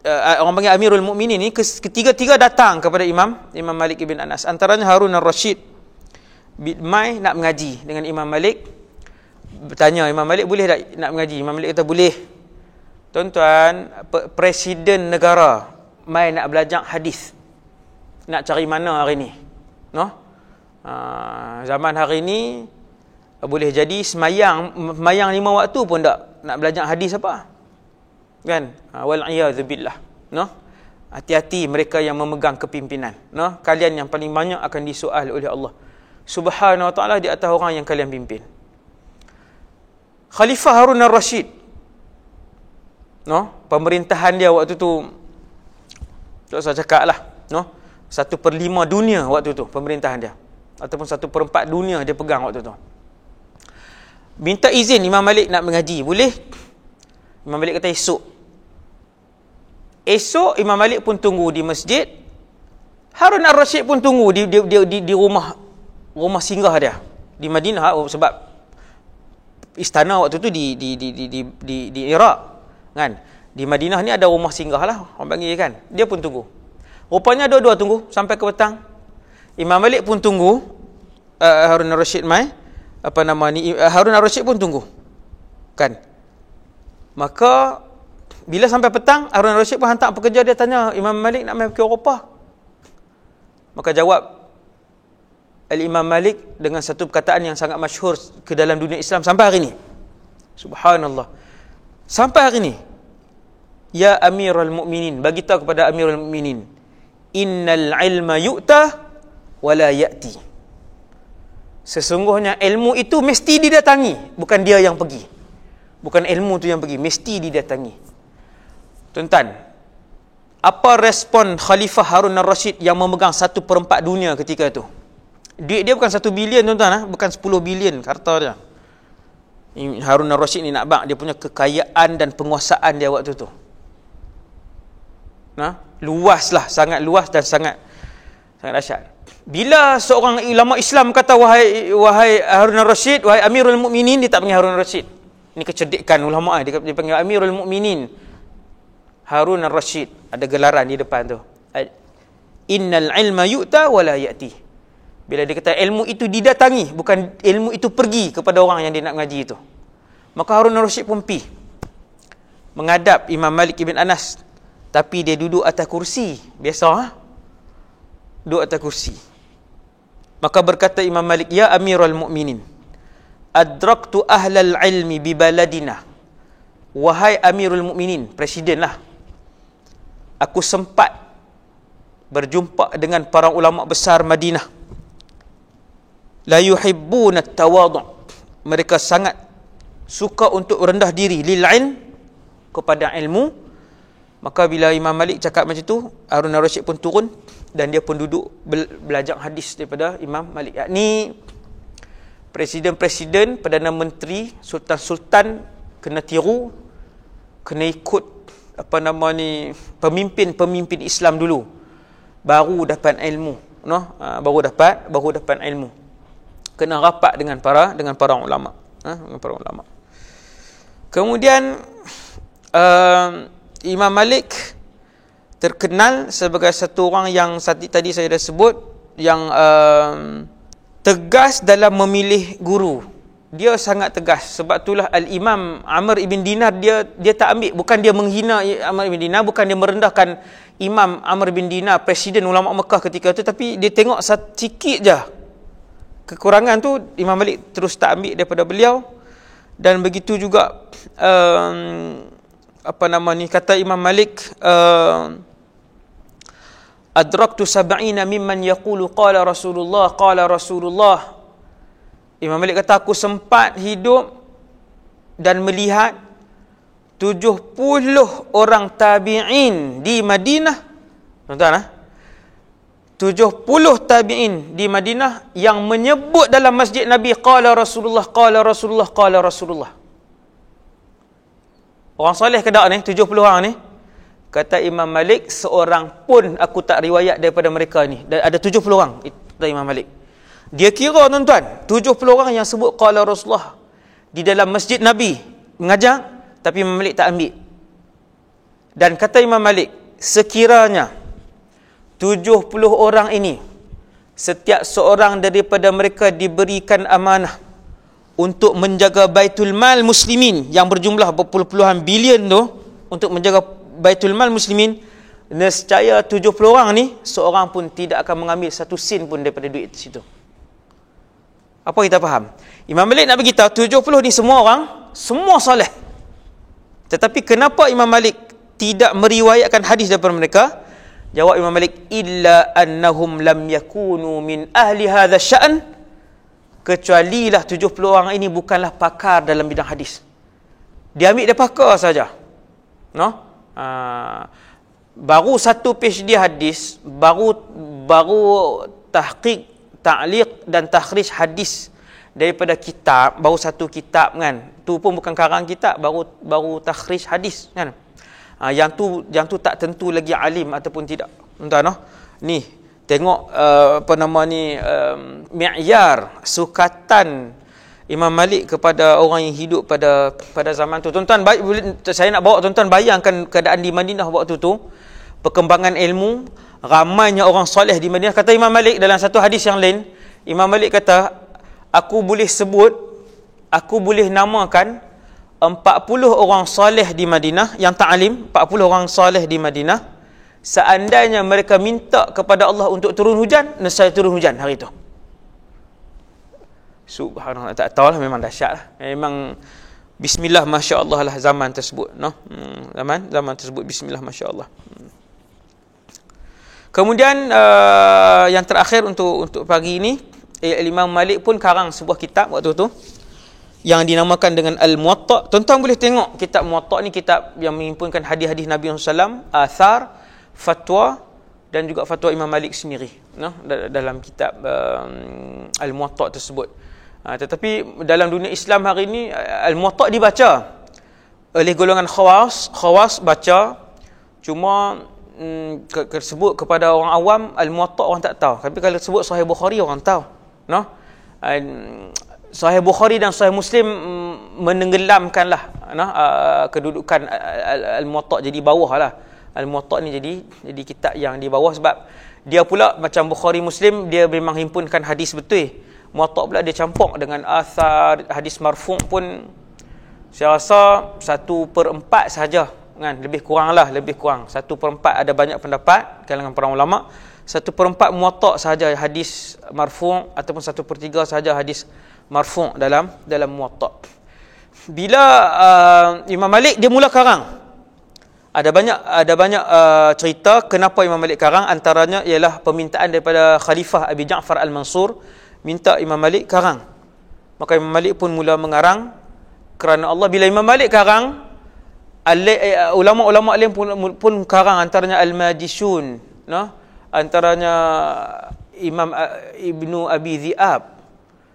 orang panggil Amirul Mukminin ni, ketiga-tiga datang kepada Imam Malik ibn Anas. Antaranya Harun Al-Rashid mai nak mengaji dengan Imam Malik. Bertanya Imam Malik, boleh tak nak mengaji? Imam Malik kata boleh. Tuan-tuan, presiden negara mai nak belajar hadis, nak cari mana hari ni? Zaman hari ni boleh jadi semayang 5 waktu pun tak nak belajar hadis apa, kan? Wal'iyadzubillah. Hati-hati mereka yang memegang kepimpinan. Kalian yang paling banyak akan disoal oleh Allah Subhanahu wa ta'ala di atas orang yang kalian pimpin. Khalifah Harun al-Rashid, pemerintahan dia waktu tu, saya cakap lah, 1/5 dunia waktu tu pemerintahan dia, ataupun 1/4 dunia dia pegang waktu tu. Minta izin Imam Malik nak mengaji, boleh? Imam Malik kata esok Imam Malik pun tunggu di masjid, Harun al-Rashid pun tunggu di rumah singgah dia di Madinah, sebab istana waktu tu di Iraq kan. Di Madinah ni ada rumah singgah lah, orang panggil kan. Dia pun tunggu. Rupanya dua-dua tunggu sampai ke petang. Imam Malik pun tunggu, Harun al-Rashid Harun al-Rashid pun tunggu. Kan? Maka bila sampai petang, Harun al-Rashid pun hantar pekerja, dia tanya Imam Malik nak pergi Eropah. Maka jawab Al-Imam Malik dengan satu perkataan yang sangat masyhur ke dalam dunia Islam sampai hari ini. Subhanallah. Sampai hari ini. Ya Amirul Mukminin, bagi tahu kepada Amirul Mukminin, innal ilma yu'ta wala ya'ti. Sesungguhnya ilmu itu mesti didatangi, bukan dia yang pergi. Bukan ilmu tu yang pergi, mesti didatangi. Tuan-tuan, apa respon Khalifah Harun al-Rashid yang memegang 1/4 dunia ketika itu? Duit dia bukan 1 bilion, tuan-tuan, bukan 10 bilion harta dia. Harun al-Rashid ni nak bang, dia punya kekayaan dan penguasaan dia waktu tu. Luas lah, sangat luas dan sangat dahsyat. Bila seorang ulama Islam kata wahai Harun al-Rashid, wahai Amirul Mukminin, dia tak panggil Harun al-Rashid. Ini kecerdikan ulama, dia panggil Amirul Mukminin Harun al-Rashid. Ada gelaran di depan tu. Innal ilma yu'ta wala ya'ti. Bila dia kata ilmu itu didatangi, bukan ilmu itu pergi kepada orang yang dia nak ngaji itu. Maka Harun al-Rashid pun pergi menghadap Imam Malik ibn Anas, tapi dia duduk atas kursi biasa, duduk atas kursi. Maka berkata Imam Malik, ya Amirul Mukminin, adraktu ahlal ilmi bi baladina. Wahai Amirul Mukminin, presiden lah, aku sempat berjumpa dengan para ulama besar Madinah. La yuhibbuna at-tawadhu'. Mereka sangat suka untuk rendah diri lil ilm, kepada ilmu. Maka bila Imam Malik cakap macam tu, Harun al-Rashid pun turun dan dia pun duduk belajar hadis daripada Imam Malik. Yakni presiden-presiden, Perdana Menteri, sultan-sultan kena tiru, kena ikut pemimpin-pemimpin Islam dulu, baru dapat ilmu, baru dapat ilmu. Kena rapat dengan para ulama, dengan para ulama. Kemudian Imam Malik terkenal sebagai satu orang yang tadi saya dah sebut, yang tegas dalam memilih guru. Dia sangat tegas. Sebab itulah Al-Imam Amr ibn Dinar, dia tak ambil, bukan dia menghina Amr ibn Dinar, bukan dia merendahkan Imam Amr ibn Dinar, presiden ulama Mekah ketika itu, tapi dia tengok sikit je kekurangan tu, Imam Malik terus tak ambil daripada beliau. Dan begitu juga kata Imam Malik, adraktu sab'ina mimman yaqulu qala Rasulullah. Imam Malik kata, aku sempat hidup dan melihat 70 orang tabi'in di Madinah. Tuan-tuan, 70 tabi'in di Madinah yang menyebut dalam masjid Nabi, qala Rasulullah. Orang soleh ke tak ni, 70 orang ni? Kata Imam Malik, seorang pun aku tak riwayat daripada mereka ni. Ada 70 orang, kata Imam Malik. Dia kira, tuan-tuan, 70 orang yang sebut qala Rasulullah di dalam masjid Nabi mengajar, tapi Imam Malik tak ambil. Dan kata Imam Malik, sekiranya 70 orang ini, setiap seorang daripada mereka diberikan amanah untuk menjaga Baitul Mal Muslimin yang berjumlah berpuluh-puluhan bilion tu, untuk menjaga Baitul Mal Muslimin, nescaya 70 orang ni, seorang pun tidak akan mengambil satu sen pun daripada duit situ. Apa kita faham? Imam Malik nak beritahu 70 ni semua orang, semua soleh. Tetapi kenapa Imam Malik tidak meriwayatkan hadis daripada mereka? Jawab Imam Malik, illa annahum lam yakunu min ahli hadha sya'n kecualilah 70 orang ini bukanlah pakar dalam bidang hadis. Dia ambil dia pakar saja. No? Baru satu PhD hadis, baru tahqiq, ta'liq dan takhrij hadis daripada kitab, baru satu kitab kan. Tu pun bukan karang kitab, baru takhrij hadis kan. Yang tu tak tentu lagi alim ataupun tidak. Entah noh. Ni tengok mi'yar sukatan Imam Malik kepada orang yang hidup pada zaman tu. Tuan-tuan, saya nak bawa tuan-tuan bayangkan keadaan di Madinah waktu tu, perkembangan ilmu, ramainya orang soleh di Madinah. Kata Imam Malik dalam satu hadis yang lain, Imam Malik kata, aku boleh namakan 40 orang soleh di Madinah yang ta'alim, 40 orang soleh di Madinah, seandainya mereka minta kepada Allah untuk turun hujan, nescaya turun hujan hari itu. Subhanallah, tak tahulah, memang dahsyat lah. Memang bismillah masya-Allah lah zaman tersebut, no? Zaman tersebut bismillah masya-Allah. Kemudian yang terakhir untuk pagi ini, Imam Malik pun karang sebuah kitab waktu tu yang dinamakan dengan Al-Muwatta'. Tuan-tuan boleh tengok kitab Muwatta' ni, kitab yang menghimpunkan hadis-hadis Nabi SAW, athar, fatwa dan juga fatwa Imam Malik sendiri, no? Dalam kitab Al-Muwatta' tersebut. Tetapi dalam dunia Islam hari ini, Al-Muwatta' dibaca oleh golongan khawas baca, cuma sebut kepada orang awam Al-Muwatta' orang tak tahu. Tapi kalau sebut Sahih Bukhari orang tahu, no? Sahih Bukhari dan Sahih Muslim menenggelamkanlah kedudukan Al-Muwatta' jadi bawah lah. Al-Muwatta' ni jadi kitab yang di bawah, sebab dia pula macam Bukhari Muslim, dia memang himpunkan hadis betul. Muwatta' pula dia campur dengan athar, hadis marfu' pun saya rasa 1/4 saja kan, lebih kurang 1/4. Ada banyak pendapat kalangan para ulama, 1/4 Muwatta' sahaja hadis marfu' ataupun 1/3 sahaja hadis marfu' dalam Muwatta'. Bila Imam Malik dia mula karang, ada banyak cerita kenapa Imam Malik karang. Antaranya ialah permintaan daripada Khalifah Abi Ja'far Al-Mansur, minta Imam Malik karang. Maka Imam Malik pun mula mengarang kerana Allah. Bila Imam Malik karang, ulama-ulama lain pun karang, antaranya Al-Majishun, no? Antaranya Imam Ibnu Abi Dhi'ab,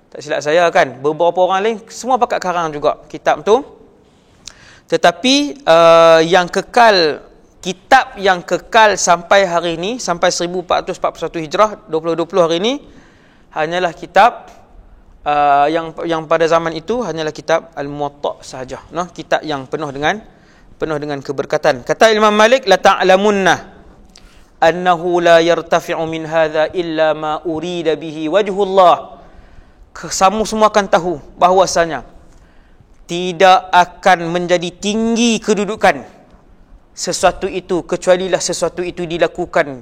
tak silap saya kan, beberapa orang lain semua pakat karang juga kitab tu. Tetapi kitab yang kekal sampai hari ini, sampai 1441 Hijrah 2020 hari ini, hanyalah kitab yang pada zaman itu hanyalah kitab Al-Muwatta' sahaja, no? Kitab yang penuh dengan keberkatan. Kata Imam Malik, la ta'lamunna annahu la yartafi'u min hadha illa ma urida bihi wajhullah. Kamu semua akan tahu bahwasanya tidak akan menjadi tinggi kedudukan sesuatu itu kecualilah sesuatu itu dilakukan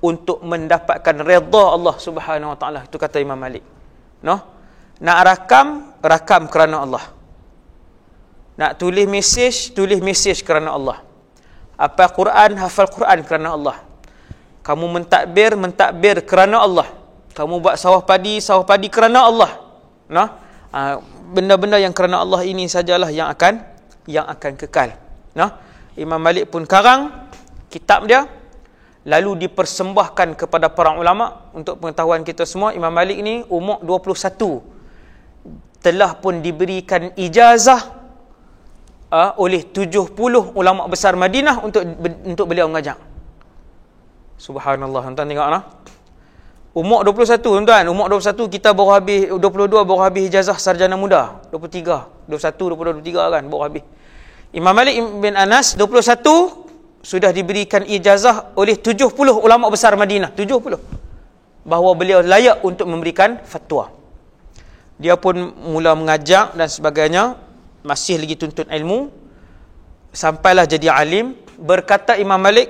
untuk mendapatkan redha Allah Subhanahu wa taala. Itu kata Imam Malik, no? Nak rakam kerana Allah. Nak tulis mesej kerana Allah. Hafal Quran kerana Allah. Kamu mentadbir kerana Allah. Kamu buat sawah padi kerana Allah. No? Benda-benda yang kerana Allah ini sajalah yang akan kekal. No? Imam Malik pun karang kitab dia, lalu dipersembahkan kepada para ulama. Untuk pengetahuan kita semua, Imam Malik ni umur 21, telah pun diberikan ijazah oleh 70 ulama besar Madinah untuk beliau mengajar. Subhanallah, tuan-tuan tengok lah. Umur 21, tuan-tuan. Umur 21, kita baru habis, 22 baru habis ijazah sarjana muda. 23, 21, 22, 23 kan, baru habis. Imam Malik bin Anas, 21, sudah diberikan ijazah oleh 70 ulama besar Madinah. 70. Bahawa beliau layak untuk memberikan fatwa. Dia pun mula mengajar dan sebagainya. Masih lagi tuntut ilmu. Sampailah jadi alim. Berkata Imam Malik,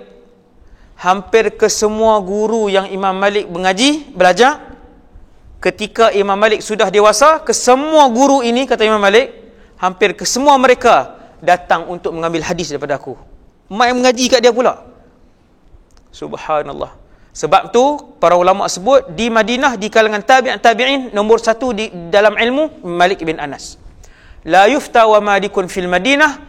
hampir ke semua guru yang Imam Malik belajar, ketika Imam Malik sudah dewasa, ke semua guru ini, kata Imam Malik, hampir ke semua mereka datang untuk mengambil hadis daripada aku. Mai mengaji kat dia pula. Subhanallah. Sebab tu para ulama sebut di Madinah di kalangan tabi'in nombor 1 di dalam ilmu Malik bin Anas. La yufta wa malikun fil Madinah,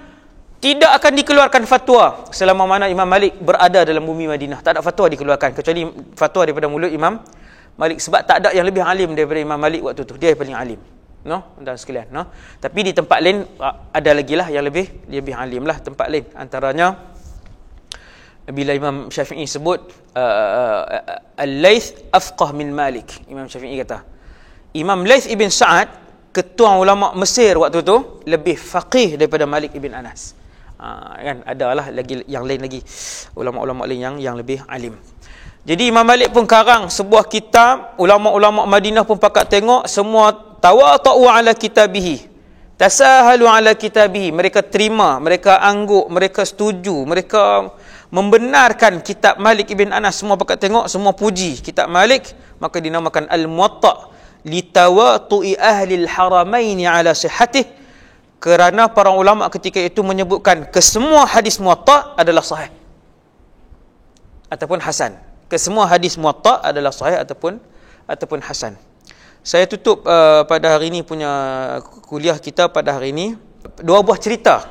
tidak akan dikeluarkan fatwa selama mana Imam Malik berada dalam bumi Madinah. Tak ada fatwa dikeluarkan kecuali fatwa daripada mulut Imam Malik, sebab tak ada yang lebih alim daripada Imam Malik waktu tu. Dia yang paling alim. Dan sekalian, Tapi di tempat lain ada lagi lah yang lebih alim lah tempat lain. Antaranya bila Imam Syafi'i sebut Al-Laith afqah min Malik. Imam Syafi'i kata Imam Laith ibn Sa'ad, ketua ulama Mesir waktu tu, lebih faqih daripada Malik ibn Anas. Kan adalah lagi yang lain lagi, ulama-ulama lain yang lebih alim. Jadi Imam Malik pun karang sebuah kitab, ulama-ulama Madinah pun pakat tengok, semua tawata'u ala kitabihi, tasahalu ala kitabihi, mereka terima, mereka angguk, mereka setuju, mereka membenarkan kitab Malik ibn Anas. Semua pakat tengok, semua puji kitab Malik, maka dinamakan Al-Muwatta' litawatu'i ahli al-haramaini ala sihhatih, kerana para ulama ketika itu menyebutkan kesemua hadis Muwatta' adalah sahih ataupun hasan. Kesemua hadis Muwatta' adalah sahih ataupun hasan. Saya tutup pada hari ini punya kuliah kita pada hari ini dua buah cerita.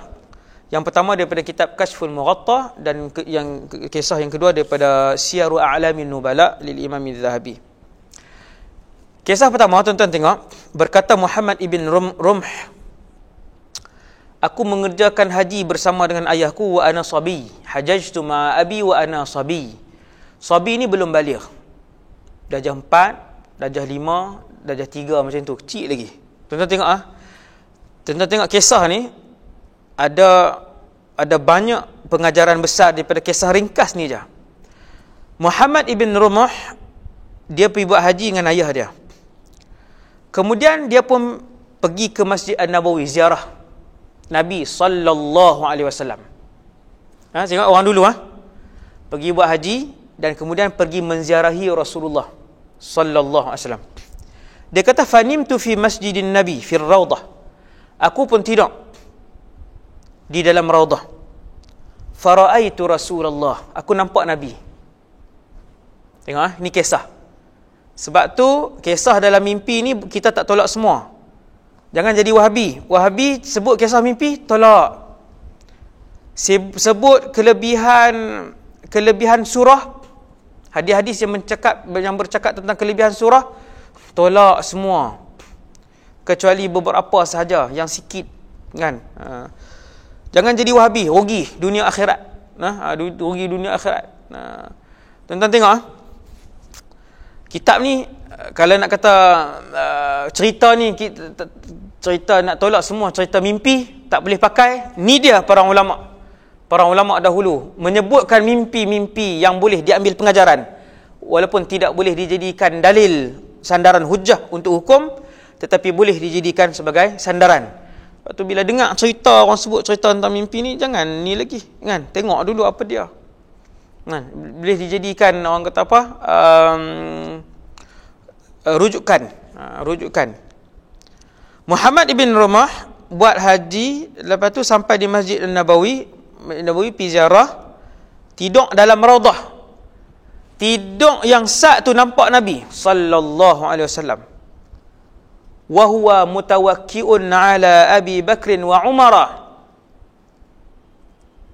Yang pertama daripada kitab Kashful Mughatta, dan yang kisah yang kedua daripada Siyaru A'lamin Nubala lil Imam Az-Zahabi. Kisah pertama, tuan-tuan tengok, berkata Muhammad ibn Rumh, aku mengerjakan haji bersama dengan ayahku wa ana sabi. Hajajtu ma abi wa ana sabi. Sabi ni belum baligh. Darjah 4, darjah 5, darjah 3 macam tu, kecil lagi. Tuan-tuan tengok Tuan-tuan tengok kisah ni, ada banyak pengajaran besar daripada kisah ringkas ni je. Muhammad ibn Rumh, dia pergi buat haji dengan ayah dia. Kemudian dia pun pergi ke Masjid An-Nabawi ziarah Nabi sallallahu alaihi wasallam. Tengok orang dulu pergi buat haji dan kemudian pergi menziarahi Rasulullah sallallahu alaihi wasallam. Dia kata fanimtu fi masjidin Nabi fi ar-raudhah. Aku pun tidur di dalam raudhah. Faraitu Rasulullah. Aku nampak Nabi. Tengok ini kisah. Sebab tu kisah dalam mimpi ni kita tak tolak semua. Jangan jadi Wahabi. Wahabi sebut kisah mimpi, tolak. Sebut kelebihan surah, hadis-hadis yang bercakap tentang kelebihan surah, tolak semua. Kecuali beberapa sahaja yang sikit, kan. Jangan jadi Wahabi, rugi dunia akhirat. Rugi dunia akhirat. Tuan-tuan tengok kitab ni, kalau nak kata cerita ni, cerita nak tolak semua, cerita mimpi tak boleh pakai. Ni dia para ulama dahulu menyebutkan mimpi-mimpi yang boleh diambil pengajaran, walaupun tidak boleh dijadikan dalil sandaran hujah untuk hukum, tetapi boleh dijadikan sebagai sandaran. Lepas tu bila dengar cerita orang sebut cerita tentang mimpi ni, jangan ni lagi, kan, tengok dulu apa dia, kan. Boleh dijadikan orang kata apa, rujukan. Muhammad ibn Rumah buat haji, lepas tu sampai di Masjid Nabawi pergi ziarah, tidur dalam raudhah. Tidur yang sat tu nampak Nabi sallallahu alaihi wasallam. Wa huwa mutawakki'un ala Abi Bakr wa Umar.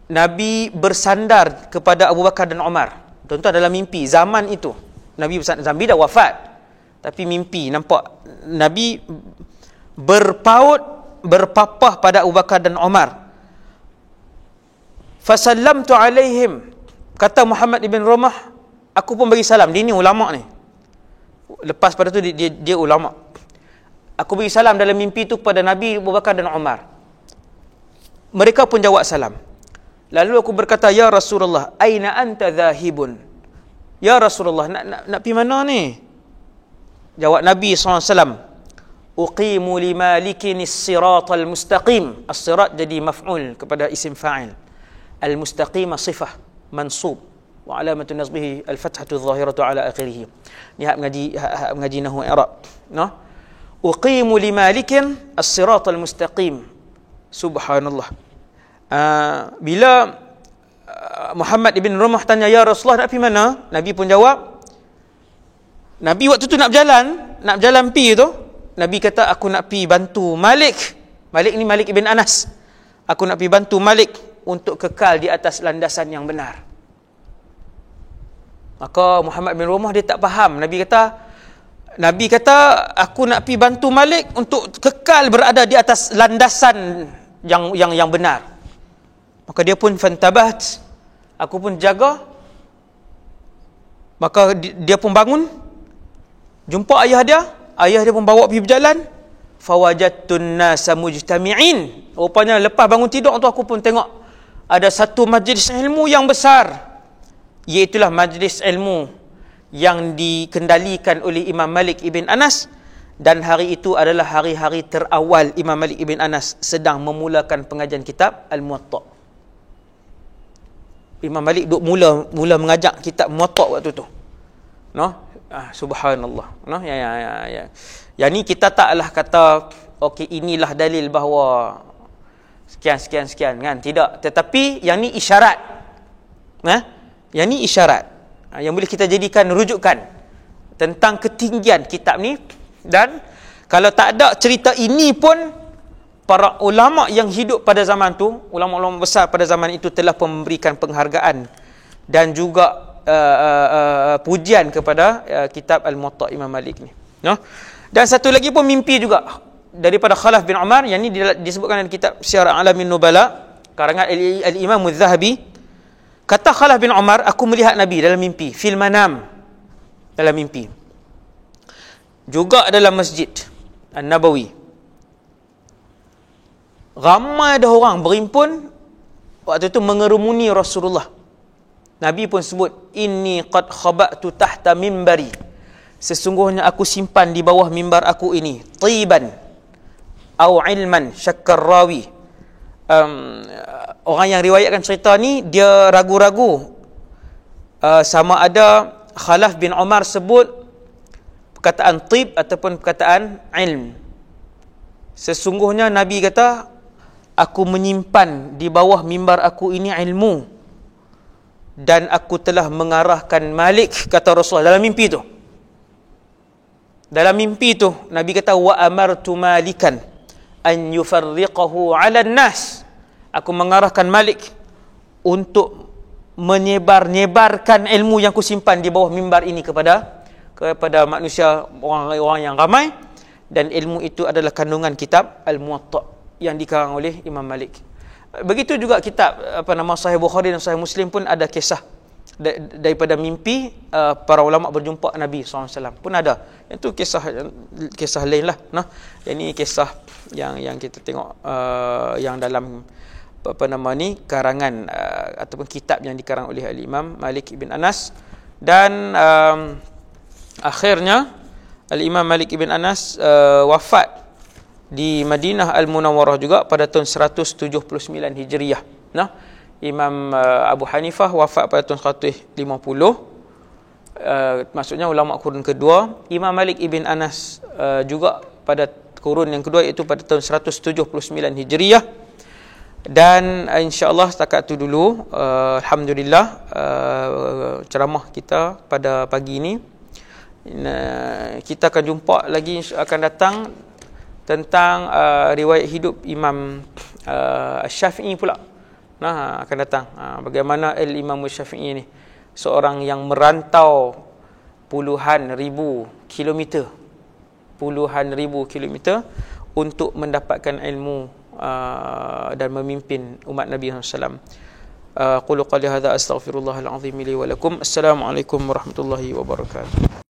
Nabi bersandar kepada Abu Bakar dan Umar. Tuan-tuan dalam mimpi zaman itu. Nabi bersandar, Nabi dah wafat, tapi mimpi nampak Nabi berpapah pada Abu Bakar dan Umar. Fasallamtu alaihim. Kata Muhammad ibn Rumah, aku pun bagi salam. Dia ni ulama ni. Lepas pada tu dia ulama. Aku bagi salam dalam mimpi tu kepada Nabi, Abu Bakar dan Umar. Mereka pun jawab salam. Lalu aku berkata, ya Rasulullah, aina anta dhahibun? Ya Rasulullah, nak pergi mana ni? Jawab Nabi SAW, uqimu li malikin as-siratal mustaqim. As-sirat jadi maf'ul kepada isim fa'il. Al-mustaqim sifah mansub wa alamatu nasbihi al-fathatu adh-dhahiratu ala akhirih. Ni hak mengaji nahwu i'rab, uqimu li malikin as-siratal mustaqim. Subhanallah. Bila Muhammad ibn Rumah tanya, "Ya Rasulullah, nak pergi mana?" Nabi pun jawab, Nabi waktu tu nak berjalan pi tu, Nabi kata, "Aku nak pi bantu Malik." Malik ni Malik ibn Anas. "Aku nak pi bantu Malik untuk kekal di atas landasan yang benar." Maka Muhammad bin Rumah dia tak faham. Nabi kata, "Aku nak pi bantu Malik untuk kekal berada di atas landasan yang benar." Maka dia pun fantabat, aku pun jaga. Maka dia pun bangun, jumpa ayah dia pun bawa pergi berjalan. Fawajadtun nasa mujtami'in. Rupanya lepas bangun tidur tu aku pun tengok ada satu majlis ilmu yang besar, iaitulah majlis ilmu yang dikendalikan oleh Imam Malik ibn Anas, dan hari itu adalah hari-hari terawal Imam Malik ibn Anas sedang memulakan pengajian kitab Al-Muwatta. Imam Malik duk mula mengajak kitab Muwatta waktu tu. Subhanallah. Ya. Yang ni kita taklah kata okey inilah dalil bahawa sekian kan, tidak, tetapi yang ni isyarat. Yang ni isyarat yang boleh kita jadikan rujukan tentang ketinggian kitab ni. Dan kalau tak ada cerita ini pun, para ulama yang hidup pada zaman tu, ulama-ulama besar pada zaman itu telah memberikan penghargaan dan juga pujian kepada kitab Al-Muwatta Imam Malik ni. Dan satu lagi pun mimpi juga daripada Khalaf bin Umar, yang ni disebutkan dalam kitab Syiar A'lamin Nubala karangan Al-Imam Az-Zahabi. Kata Khalaf bin Umar, "Aku melihat Nabi dalam mimpi, fil manam, dalam mimpi. Juga dalam Masjid An-Nabawi. Ramai dah orang berimpun waktu itu mengerumuni Rasulullah. Nabi pun sebut, inni qad khaba'tu tahta mimbari. Sesungguhnya aku simpan di bawah mimbar aku ini tiban au ilman, syakkar rawi." Orang yang riwayatkan cerita ni dia ragu-ragu sama ada Khalaf bin Umar sebut perkataan tib ataupun perkataan ilm. Sesungguhnya Nabi kata, aku menyimpan di bawah mimbar aku ini ilmu, dan aku telah mengarahkan Malik, kata Rasulullah dalam mimpi tu. Dalam mimpi tu Nabi kata, wa amartu Malikan an yufarriqahu 'ala an-nas. Aku mengarahkan Malik untuk menyebar-nyebarkan ilmu yang kusimpan di bawah mimbar ini kepada manusia, orang-orang yang ramai, dan ilmu itu adalah kandungan kitab Al-Muwatta yang dikarang oleh Imam Malik. Begitu juga kitab Sahih Bukhari dan Sahih Muslim pun ada kisah daripada mimpi para ulama berjumpa Nabi SAW pun ada. Itu kisah lain lah. Ini kisah yang kita tengok yang dalam karangan ataupun kitab yang dikarang oleh Al-Imam Malik ibn Anas. Dan akhirnya Al-Imam Malik ibn Anas wafat di Madinah Al-Munawwarah juga pada tahun 179 Hijriah. Imam Abu Hanifah wafat pada tahun 150. Maksudnya ulama kurun kedua. Imam Malik ibn Anas juga pada kurun yang kedua, iaitu pada tahun 179 Hijriah. Dan insya-Allah setakat itu dulu. Alhamdulillah ceramah kita pada pagi ini. Kita akan jumpa lagi akan datang tentang riwayat hidup Imam Syafi'i pula. Akan datang bagaimana Imam Syafi'i ni, seorang yang merantau puluhan ribu kilometer untuk mendapatkan ilmu dan memimpin umat Nabi SAW. Qulu qali hadza astaghfirullahal azim li wa lakum. Assalamualaikum warahmatullahi wabarakatuh.